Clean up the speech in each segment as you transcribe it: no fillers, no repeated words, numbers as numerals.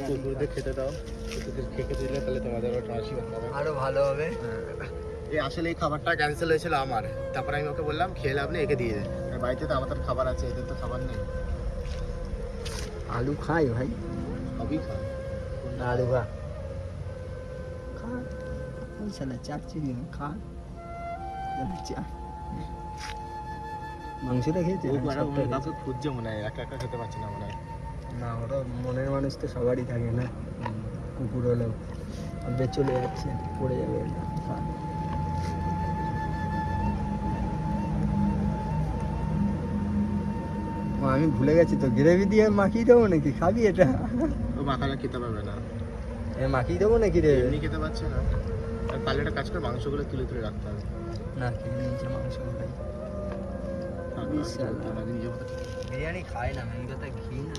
কুকুরদের খেতে দাও, কুকুরদের খেতে দিলে তাহলে তোমাদের আশীর্বাদ পাবে, আরো ভালো হবে। এই আসলে এই খাবারটা ক্যান্সেল হয়েছিল আমার, তারপর আমি ওকে বললাম খেয়ে লাভ নেই, একে দিয়ে দে। বাড়িতে তো আমাদের খাবার আছে, এদের তো খাবার নেই। আলু খাই ভাই, সবই খায়। আলু খা সালা চাচ্ছি খা মাংসটা খেয়েছে কাউকে খুঁজছে মনে হয়, একা একা খেতে পারছি না মনে হয়। না, ওরা মনের মানুষ তো সবারই থাকে না, কুকুর হলেও চলে যাচ্ছে, পড়ে যাবে। আমি ভুলে গেছি তো, গ্রেভি দিয়ে মাখিয়ে দেবো নাকি? খাবি এটা? ও মাখাটা খেতে পারবে না, মাখিয়ে দেবো নাকি রে? এমনি খেতে পারছে না। আর তাহলে একটা কাজ করে মাংসগুলো তুলে তুলে রাখতে হবে। না, কিনে নিয়েছে মাংসগুলোই। বিরিয়ানি খায় না, মেন কথা ঘি না,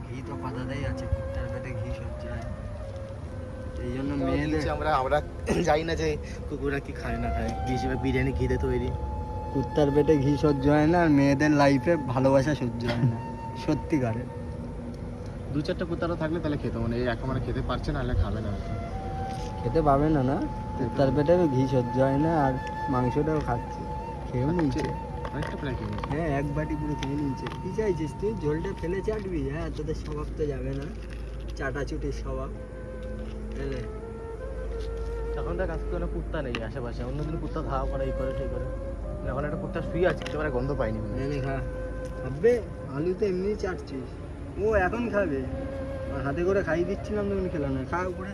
ঘি তো পাতাতেই আছে, কুত্তার পেটে ঘি সহ্য হয়, এই জন্য মেয়েদের আমরা জানি না যে কুকুররা কি খায় না খায়, বেশিরভাগ বিরিয়ানি ঘিতে তৈরি। কুত্তার পেটে ঘি সহ্য হয় না, আর মেয়েদের লাইফে ভালোবাসা সহ্য হয় না, সত্যিকারের। দু চারটা কুত্তারও থাকলে তাহলে খেতে, মানে এখন মানে খেতে পারছে না, হলে খাবে না। খেতে পাবে না, না কুত্তার পেটে ঘি সহ্য হয় না, আর মাংসটাও খাচ্ছে, খেয়েও নিয়েছে অনেকটা প্রায় খেয়ে নিয়েছে। হ্যাঁ, এক বাটি পুরো খেয়ে নিয়েছে। কি চাইছিস তুই? ঝোলটা ফেলে চাটবি? হ্যাঁ, তোদের স্বভাব তো যাবে না, চাটাচুটির স্বভাব। এখন দেখ আজকে কোনো কুত্তা নেই আশেপাশে, অন্যদিন কুত্তা ধাওয়া করে, এই করে সেই করে, এখন একটা কুত্তা শুয়ে আছে, একেবারে গন্ধ পাইনি। খা, খাবে? আলু তো এমনি চাটছিস, ও এখন খাবে, আর হাতে করে খাইয়ে দিচ্ছিলাম তখন খেলো না। খা উপরে।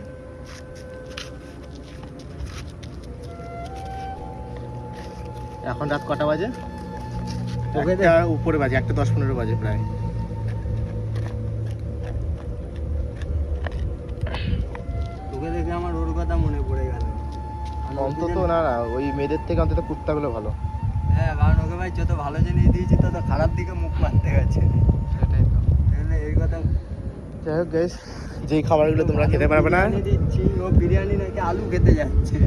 এখন রাত কটা বাজে? তোকে একটা উপরে বাজে, 1:10-15 বাজে প্রায়। তোকে দেখে আমার ওর কথা মনে পড়ে গেল। অন্তত না না, ওই মেয়েদের থেকে অন্তত কুত্তাগুলো ভালো। হ্যাঁ, কারণ ওকে ভাই যত ভালো জিনিস দিয়েছি তত খারাপ দিকে মুখ মারতে গেছে। সেটাই তো। তাহলে এই কথা। যাই হোক গাইস, যেই খাবারগুলো তোমরা খেতে পারবে না, দিচ্ছি, ও বিরিয়ানি নাকি আলু খেতে যাচ্ছে।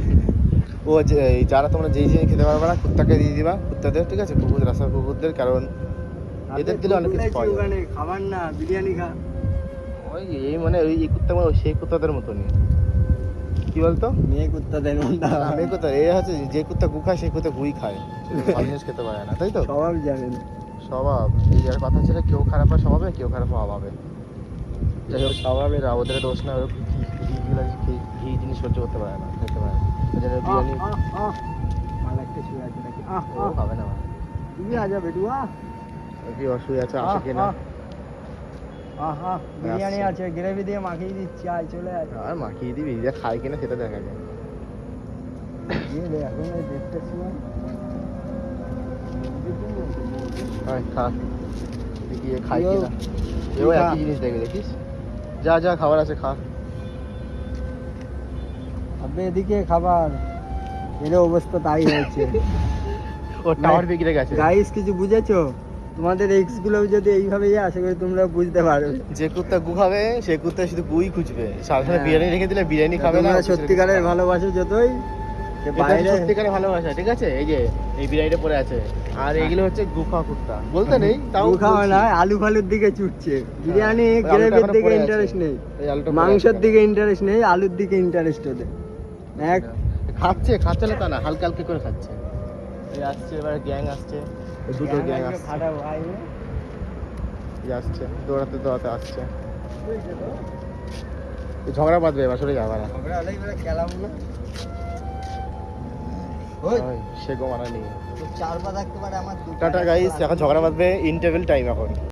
ও যে যারা তোমরা যেই জিনিস খেতে পারবে না কুত্তাকে দিয়ে দিবা, কুত্তাদের, ঠিক আছে? কুকুর, রাস্তার কুকুরদের, কারণ এদের দিলে অনেক কিছু পাওয়া যায়। ওখানে খাবার না, বিরিয়ানি খা। ওই এই মানে ওই কুত্তা মানে সেই কুত্তাদের মতনই, কি বলতো, মেয়ে কুত্তা দেন মেয়ে কুত্তা। এই হচ্ছে যে কুত্তা গু খায় সেই কুত্তা গুই খায়, ভালো জিনিস খেতে পারে না, তাই তো? স্বভাব জানেন, স্বভাব। এই আর কথা ছিল, কেউ খারাপ হয় স্বভাবে, কেউ খারাপ হয় অভাবে। যাই হোক, স্বভাবের ওদের দোষ না, ওরা ঘি জিনিস সহ্য করতে পারে না, খেতে পারে না, ওই জন্য বিরিয়ানি মালাকটা শুয়ে আছে নাকি? ও খাবে না। তুমি আজা বেটু, কি অসুবিধা আছে, আসে কিনা? বিরিয়ানি আছে, গ্রেভি দিয়ে মাখিয়ে দিচ্ছি, আয় চলে আয়। আর মাখিয়ে দিবি, যা খায় কিনা সেটা দেখা যায়। এখন ওই দেখতে সময় খা, দেখি খাই কিনা। এও একই জিনিস দেখে, দেখিস? যা যা খাবার আছে খা। আবে এদিকে খাবার, এর অবস্থা তাই হয়েছে। ও টাওয়ার বিগড়ে গেছে। গাইস, কিছু বুঝেছো? তোমাদের এক্স গুলো যদি এইভাবে যায়, আশা করি তোমরা বুঝতে পারবে। যে কুত্তা গু খাবে সেই কুত্তা শুধু গুই খুঁজবে, সাধারণ বিরিয়ানি রেখে দিলে বিরিয়ানি খাবে না। সত্যিকারের ভালোবাসো যতই, বাইরে সত্যিকারের ভালোবাসা, ঠিক আছে? এই যে এই বিরিয়ানিটা পড়ে আছে, আর এইগুলো হচ্ছে গু খাওয়া কুত্তা, বলতে নেই তাও গু খাওয়া না, আলু ফালুর দিকে ছুটছে। বিরিয়ানি গ্রেভির দিকে ইন্টারেস্ট নেই, মাংসের দিকে ইন্টারেস্ট নেই, আলুর দিকে ইন্টারেস্ট ওদের। খাচ্ছে না তা না, হালকা হালকা করে খাচ্ছে। এই আসছে, এবার গ্যাং আসছে, দুটো গ্যাং আসছে, আসছে দৌড়াতে দৌড়াতে আসছে, ঝগড়া বাঁধবে, এবার সরে যাবে না, সে গো মানা নেই। চার পা থাকতে পারে আমার। টাটা গাইস, এখন ঝগড়া বাঁধবে, ইন্টারভেল টাইম এখন।